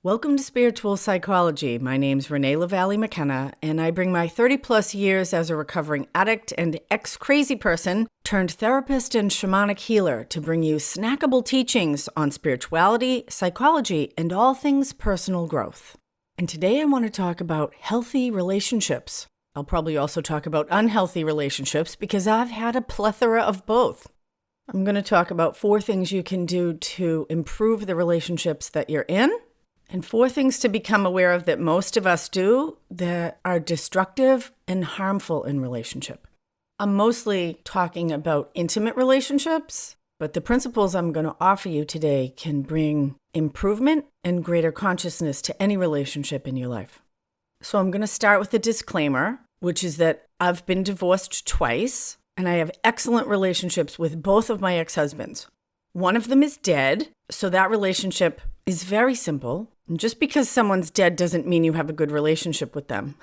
Welcome to Spiritual Psychology. My name's Renee McKenna, and I bring my 30-plus years as a recovering addict and ex-crazy person turned therapist and shamanic healer to bring you snackable teachings on spirituality, psychology, and all things personal growth. And today I want to talk about healthy relationships. I'll probably also talk about unhealthy relationships because I've had a plethora of both. I'm going to talk about 4 things you can do to improve the relationships that you're in, and 4 things to become aware of that most of us do that are destructive and harmful in relationship. I'm mostly talking about intimate relationships, but the principles I'm going to offer you today can bring improvement and greater consciousness to any relationship in your life. So I'm going to start with a disclaimer, which is that I've been divorced twice, and I have excellent relationships with both of my ex-husbands. One of them is dead, so that relationship is very simple. And just because someone's dead doesn't mean you have a good relationship with them.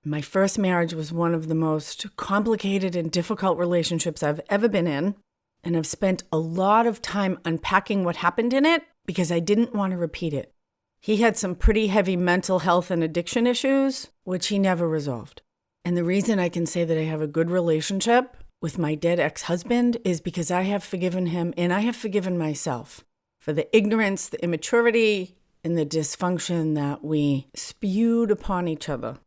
My first marriage was one of the most complicated and difficult relationships I've ever been in, and I've spent a lot of time unpacking what happened in it because I didn't want to repeat it. He had some pretty heavy mental health and addiction issues, which he never resolved. And the reason I can say that I have a good relationship with my dead ex-husband is because I have forgiven him and I have forgiven myself for the ignorance, the immaturity, and the dysfunction that we spewed upon each other.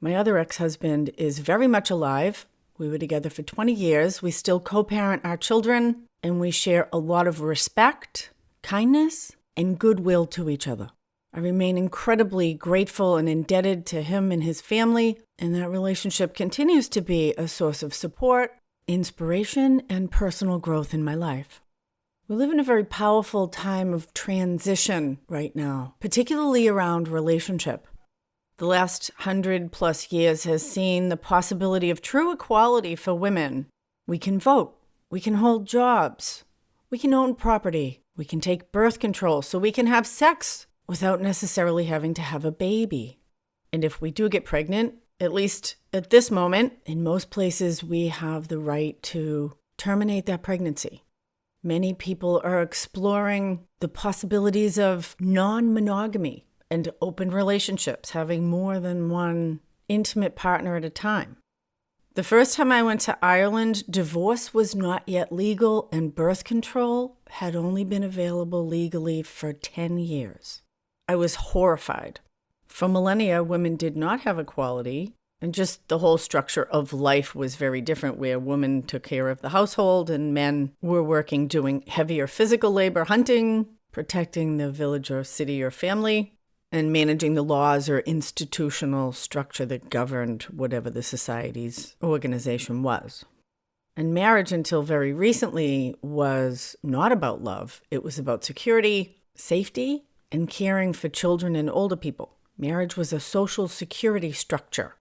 My other ex-husband is very much alive. We were together for 20 years. We still co-parent our children, and we share a lot of respect, kindness, and goodwill to each other. I remain incredibly grateful and indebted to him and his family, and that relationship continues to be a source of support, inspiration, and personal growth in my life. We live in a very powerful time of transition right now, particularly around relationship. The last 100+ years has seen the possibility of true equality for women. We can vote, we can hold jobs, we can own property, we can take birth control, so we can have sex without necessarily having to have a baby. And if we do get pregnant, at least at this moment, in most places we have the right to terminate that pregnancy. Many people are exploring the possibilities of non-monogamy and open relationships, having more than one intimate partner at a time. The first time I went to Ireland, divorce was not yet legal and birth control had only been available legally for 10 years. I was horrified. For millennia, women did not have equality, and just the whole structure of life was very different, where women took care of the household and men were working doing heavier physical labor, hunting, protecting the village or city or family, and managing the laws or institutional structure that governed whatever the society's organization was. And marriage, until very recently, was not about love. It was about security, safety, and caring for children and older people. Marriage was a social security structure.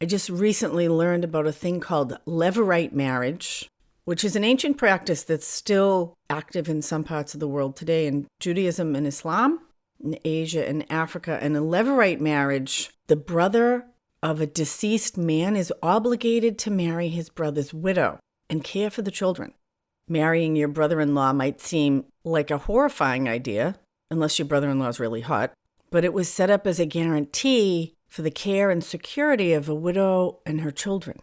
I just recently learned about a thing called levirate marriage, which is an ancient practice that's still active in some parts of the world today in Judaism and Islam, in Asia and Africa. And in levirate marriage, the brother of a deceased man is obligated to marry his brother's widow and care for the children. Marrying your brother-in-law might seem like a horrifying idea, unless your brother-in-law is really hot, but it was set up as a guarantee for the care and security of a widow and her children.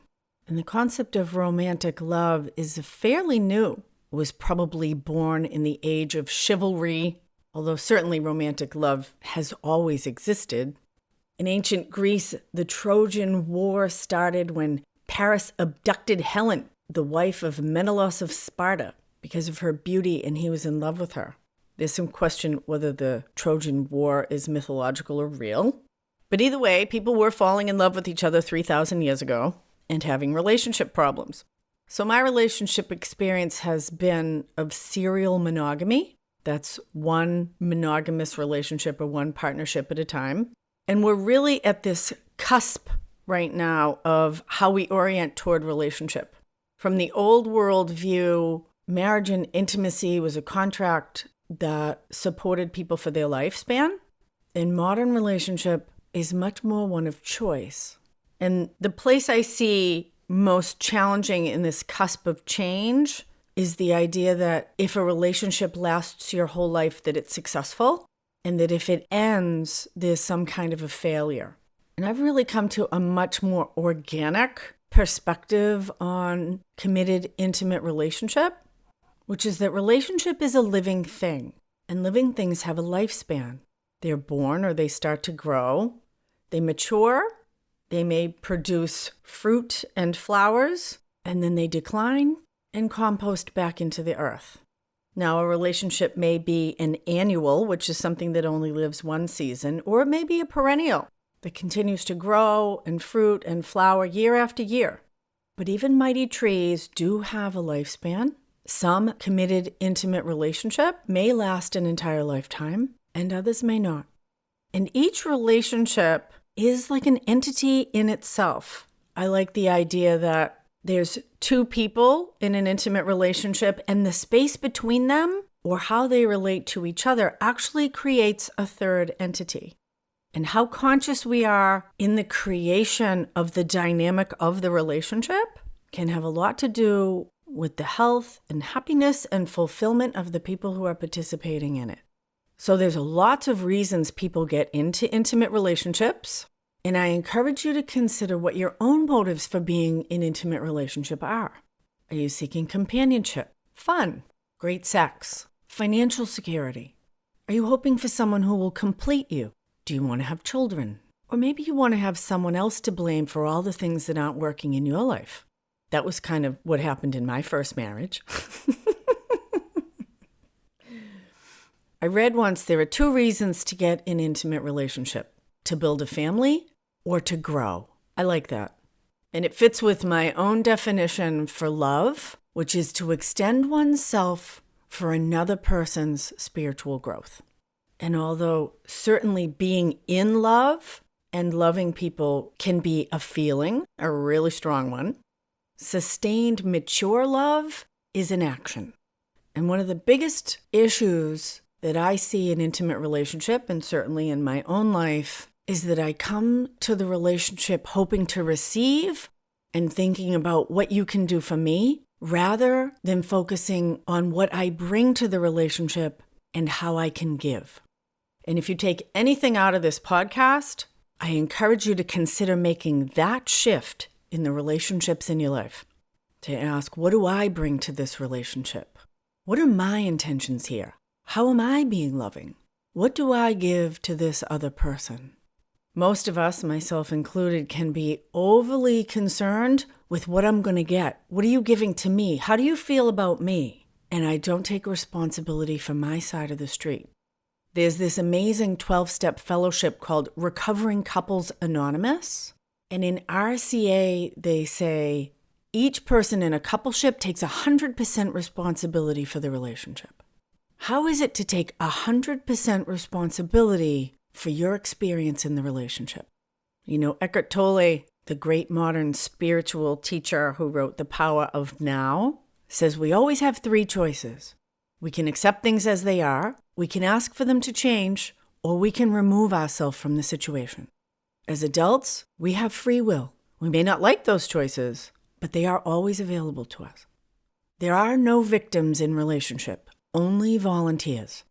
And the concept of romantic love is fairly new. It was probably born in the age of chivalry, although certainly romantic love has always existed. In ancient Greece, the Trojan War started when Paris abducted Helen, the wife of Menelaus of Sparta, because of her beauty, and he was in love with her. There's some question whether the Trojan War is mythological or real. But either way, people were falling in love with each other 3,000 years ago and having relationship problems. So my relationship experience has been of serial monogamy. That's one monogamous relationship or one partnership at a time. And we're really at this cusp right now of how we orient toward relationship. From the old world view, marriage and intimacy was a contract that supported people for their lifespan. In modern relationship is much more one of choice. And the place I see most challenging in this cusp of change is the idea that if a relationship lasts your whole life, that it's successful. and that if it ends, there's some kind of a failure. And I've really come to a much more organic perspective on committed, intimate relationship, which is that relationship is a living thing, and living things have a lifespan. They're born or they start to grow, they mature, they may produce fruit and flowers, and then they decline and compost back into the earth. Now, a relationship may be an annual, which is something that only lives one season, or it may be a perennial that continues to grow and fruit and flower year after year. But even mighty trees do have a lifespan. Some committed, intimate relationship may last an entire lifetime, and others may not. And each relationship is like an entity in itself. I like the idea that there's two people in an intimate relationship, and the space between them, or how they relate to each other, actually creates a third entity. And how conscious we are in the creation of the dynamic of the relationship can have a lot to do with the health and happiness and fulfillment of the people who are participating in it. So there's lots of reasons people get into intimate relationships. And I encourage you to consider what your own motives for being in intimate relationship are. Are you seeking companionship, fun, great sex, financial security? Are you hoping for someone who will complete you? Do you want to have children? Or maybe you want to have someone else to blame for all the things that aren't working in your life. That was kind of what happened in my first marriage. I read once there are two reasons to get an intimate relationship: to build a family or to grow. I like that. And it fits with my own definition for love, which is to extend oneself for another person's spiritual growth. And although certainly being in love and loving people can be a feeling, a really strong one, sustained, mature love is an action. And one of the biggest issues that I see in intimate relationship, and certainly in my own life, is that I come to the relationship hoping to receive and thinking about what you can do for me, rather than focusing on what I bring to the relationship and how I can give. And if you take anything out of this podcast, I encourage you to consider making that shift in the relationships in your life. To ask, what do I bring to this relationship? What are my intentions here? How am I being loving? What do I give to this other person? Most of us, myself included, can be overly concerned with what I'm going to get. What are you giving to me? How do you feel about me? And I don't take responsibility for my side of the street. There's this amazing 12-step fellowship called Recovering Couples Anonymous. And in RCA, they say each person in a coupleship takes 100% responsibility for the relationship. How is it to take 100% responsibility for your experience in the relationship? You know, Eckhart Tolle, the great modern spiritual teacher who wrote The Power of Now, says we always have three choices. We can accept things as they are, we can ask for them to change, or we can remove ourselves from the situation. As adults, we have free will. We may not like those choices, but they are always available to us. There are no victims in relationship, only volunteers.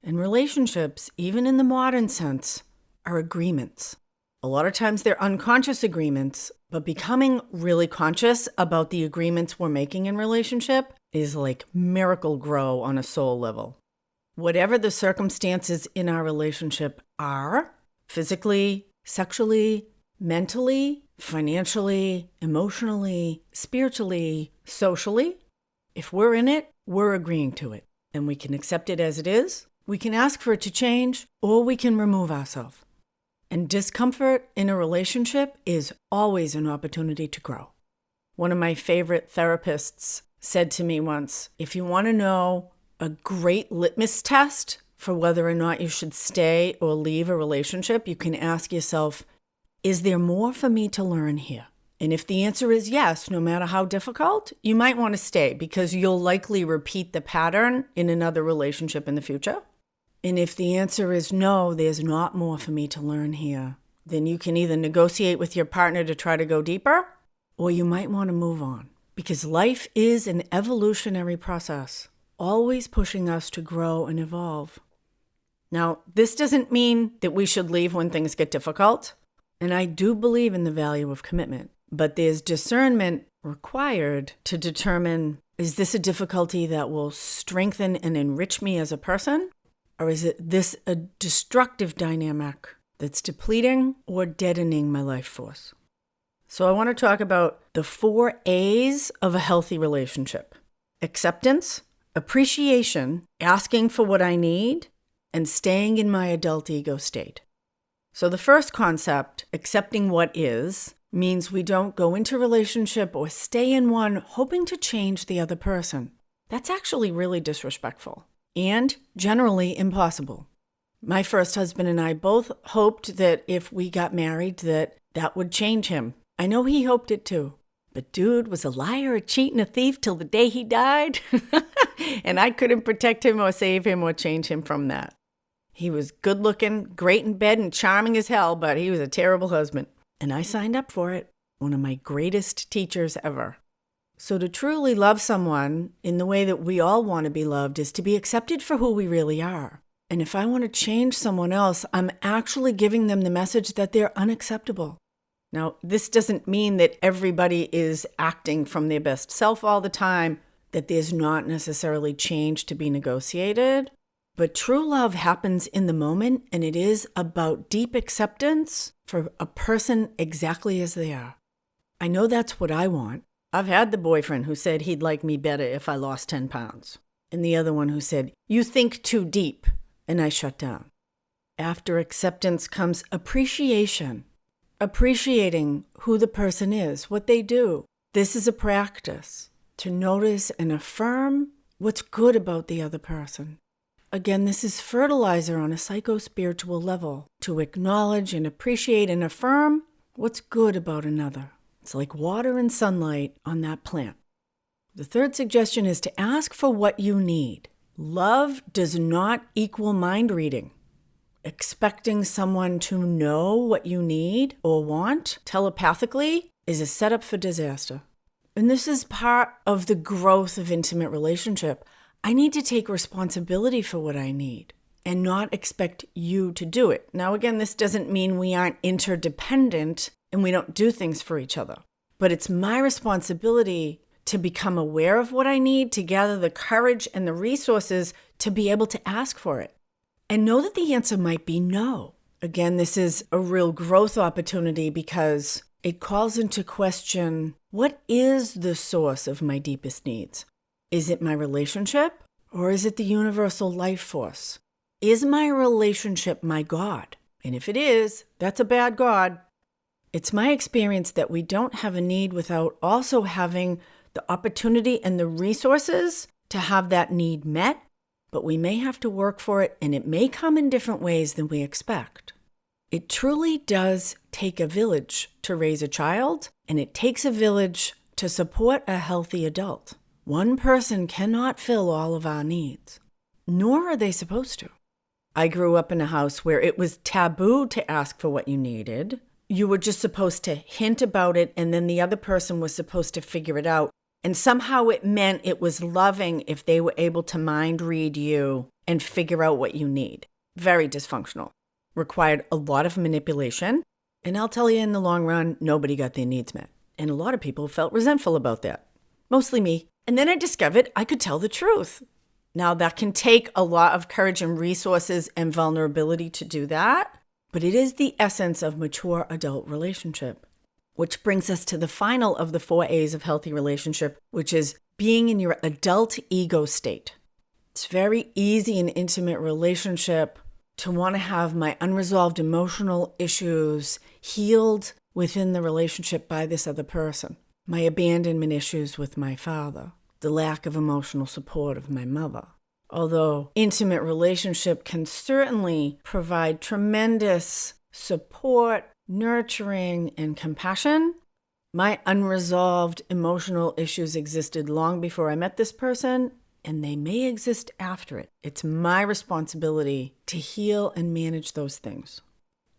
And relationships, even in the modern sense, are agreements. A lot of times they're unconscious agreements, but becoming really conscious about the agreements we're making in relationship is like miracle grow on a soul level. Whatever the circumstances in our relationship are, physically, sexually, mentally, financially, emotionally, spiritually, socially, if we're in it, we're agreeing to it. And we can accept it as it is. We can ask for it to change, or we can remove ourselves. And discomfort in a relationship is always an opportunity to grow. One of my favorite therapists said to me once, if you want to know a great litmus test for whether or not you should stay or leave a relationship, you can ask yourself, is there more for me to learn here? And if the answer is yes, no matter how difficult, you might want to stay because you'll likely repeat the pattern in another relationship in the future. And if the answer is no, there's not more for me to learn here, then you can either negotiate with your partner to try to go deeper, or you might want to move on. Because life is an evolutionary process, always pushing us to grow and evolve. Now, this doesn't mean that we should leave when things get difficult. And I do believe in the value of commitment, but there's discernment required to determine, is this a difficulty that will strengthen and enrich me as a person? Or is this a destructive dynamic that's depleting or deadening my life force? So I want to talk about the 4 A's of a healthy relationship: acceptance, appreciation, asking for what I need, and staying in my adult ego state. So the first concept, accepting what is, means we don't go into a relationship or stay in one hoping to change the other person. That's actually really disrespectful and generally impossible. My first husband and I both hoped that if we got married that would change him. I know he hoped it too. But dude was a liar, a cheat, and a thief till the day he died. And I couldn't protect him or save him or change him from that. He was good looking, great in bed, and charming as hell, but he was a terrible husband. And I signed up for it. One of my greatest teachers ever. So to truly love someone in the way that we all want to be loved is to be accepted for who we really are. And if I want to change someone else, I'm actually giving them the message that they're unacceptable. Now, this doesn't mean that everybody is acting from their best self all the time, that there's not necessarily change to be negotiated. But true love happens in the moment, and it is about deep acceptance for a person exactly as they are. I know that's what I want. I've had the boyfriend who said he'd like me better if I lost 10 pounds. And the other one who said, you think too deep, and I shut down. After acceptance comes appreciation. Appreciating who the person is, what they do. This is a practice to notice and affirm what's good about the other person. Again, this is fertilizer on a psycho-spiritual level to acknowledge and appreciate and affirm what's good about another. It's like water and sunlight on that plant. The third suggestion is to ask for what you need. Love does not equal mind reading. Expecting someone to know what you need or want telepathically is a setup for disaster. And this is part of the growth of intimate relationship. I need to take responsibility for what I need and not expect you to do it. Now, again, this doesn't mean we aren't interdependent and we don't do things for each other. But it's my responsibility to become aware of what I need, to gather the courage and the resources to be able to ask for it. And know that the answer might be no. Again, this is a real growth opportunity because it calls into question, what is the source of my deepest needs? Is it my relationship or is it the universal life force? Is my relationship my God? And if it is, that's a bad God. It's my experience that we don't have a need without also having the opportunity and the resources to have that need met. But we may have to work for it, and it may come in different ways than we expect. It truly does take a village to raise a child, and it takes a village to support a healthy adult. One person cannot fill all of our needs, nor are they supposed to. I grew up in a house where it was taboo to ask for what you needed. You were just supposed to hint about it, and then the other person was supposed to figure it out. And somehow it meant it was loving if they were able to mind read you and figure out what you need. Very dysfunctional. Required a lot of manipulation. And I'll tell you, in the long run, nobody got their needs met. And a lot of people felt resentful about that. Mostly me. And then I discovered I could tell the truth. Now, that can take a lot of courage and resources and vulnerability to do that. But it is the essence of mature adult relationship. Which brings us to the final of the 4 A's of healthy relationship, which is being in your adult ego state. It's very easy in intimate relationship to want to have my unresolved emotional issues healed within the relationship by this other person. My abandonment issues with my father, the lack of emotional support of my mother. Although intimate relationship can certainly provide tremendous support, nurturing, and compassion, my unresolved emotional issues existed long before I met this person, and they may exist after it. It's my responsibility to heal and manage those things.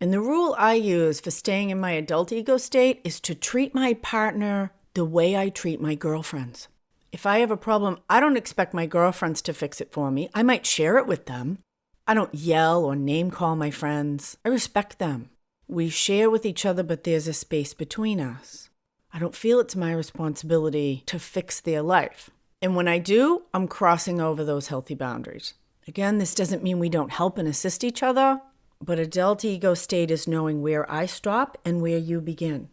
And the rule I use for staying in my adult ego state is to treat my partner the way I treat my girlfriends. If I have a problem, I don't expect my girlfriends to fix it for me. I might share it with them. I don't yell or name call my friends. I respect them. We share with each other, but there's a space between us. I don't feel it's my responsibility to fix their life. And when I do, I'm crossing over those healthy boundaries. Again, this doesn't mean we don't help and assist each other, but adult ego state is knowing where I stop and where you begin.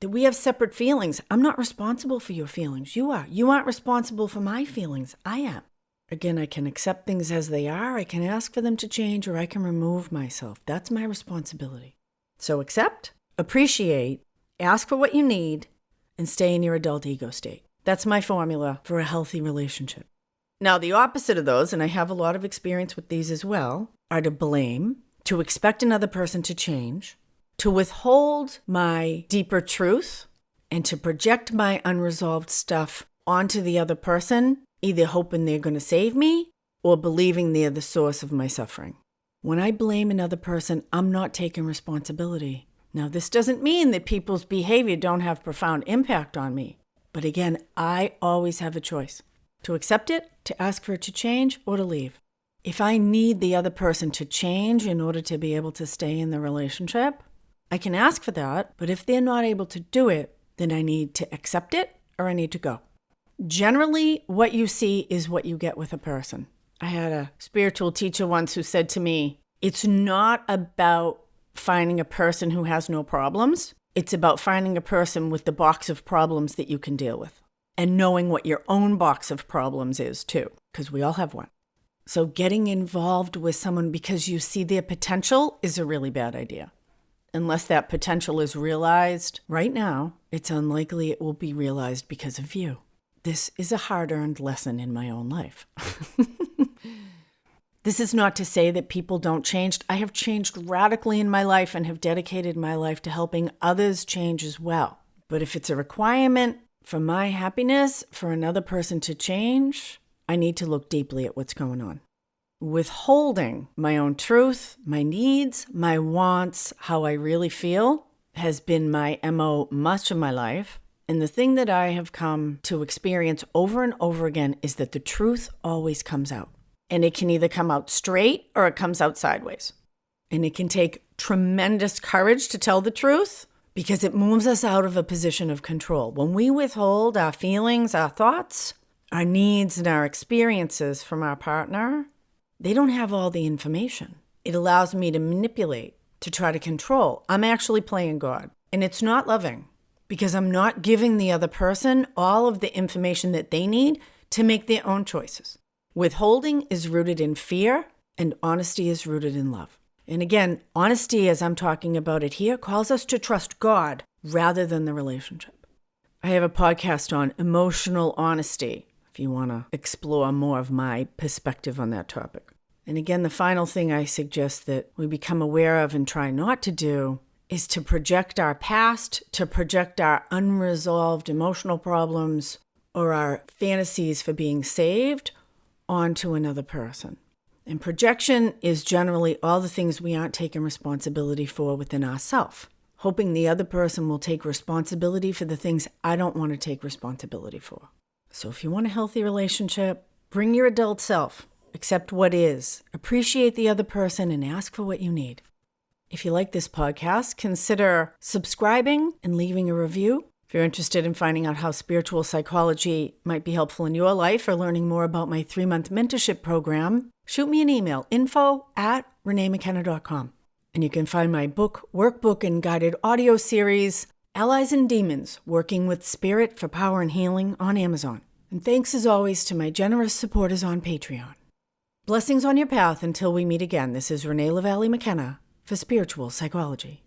That we have separate feelings. I'm not responsible for your feelings. You are. You aren't responsible for my feelings. I am. Again, I can accept things as they are. I can ask for them to change, or I can remove myself. That's my responsibility. So accept, appreciate, ask for what you need, and stay in your adult ego state. That's my formula for a healthy relationship. Now, the opposite of those, and I have a lot of experience with these as well, are to blame, to expect another person to change, to withhold my deeper truth, and to project my unresolved stuff onto the other person, either hoping they're going to save me or believing they're the source of my suffering. When I blame another person, I'm not taking responsibility. Now, this doesn't mean that people's behavior don't have profound impact on me. But again, I always have a choice to accept it, to ask for it to change, or to leave. If I need the other person to change in order to be able to stay in the relationship, I can ask for that. But if they're not able to do it, then I need to accept it or I need to go. Generally, what you see is what you get with a person. I had a spiritual teacher once who said to me, it's not about finding a person who has no problems. It's about finding a person with the box of problems that you can deal with and knowing what your own box of problems is too, because we all have one. So getting involved with someone because you see their potential is a really bad idea. Unless that potential is realized right now, it's unlikely it will be realized because of you. This is a hard-earned lesson in my own life. This is not to say that people don't change. I have changed radically in my life and have dedicated my life to helping others change as well. But if it's a requirement for my happiness for another person to change, I need to look deeply at what's going on. Withholding my own truth, my needs, my wants, how I really feel has been my MO much of my life. And the thing that I have come to experience over and over again is that the truth always comes out. And it can either come out straight or it comes out sideways. And it can take tremendous courage to tell the truth because it moves us out of a position of control. When we withhold our feelings, our thoughts, our needs, and our experiences from our partner, they don't have all the information. It allows me to manipulate, to try to control. I'm actually playing God. And it's not loving because I'm not giving the other person all of the information that they need to make their own choices. Withholding is rooted in fear, and honesty is rooted in love. And again, honesty, as I'm talking about it here, calls us to trust God rather than the relationship. I have a podcast on emotional honesty, if you want to explore more of my perspective on that topic. And again, the final thing I suggest that we become aware of and try not to do is to project our past, to project our unresolved emotional problems or our fantasies for being saved onto another person. And projection is generally all the things we aren't taking responsibility for within ourselves, hoping the other person will take responsibility for the things I don't want to take responsibility for. So if you want a healthy relationship, bring your adult self, accept what is, appreciate the other person, and ask for what you need. If you like this podcast, consider subscribing and leaving a review. If you're interested in finding out how spiritual psychology might be helpful in your life or learning more about my 3-month mentorship program, shoot me an email, info@reneemckenna.com. And you can find my book, workbook, and guided audio series, Allies and Demons, Working with Spirit for Power and Healing, on Amazon. And thanks as always to my generous supporters on Patreon. Blessings on your path until we meet again. This is Renee LaValle McKenna for Spiritual Psychology.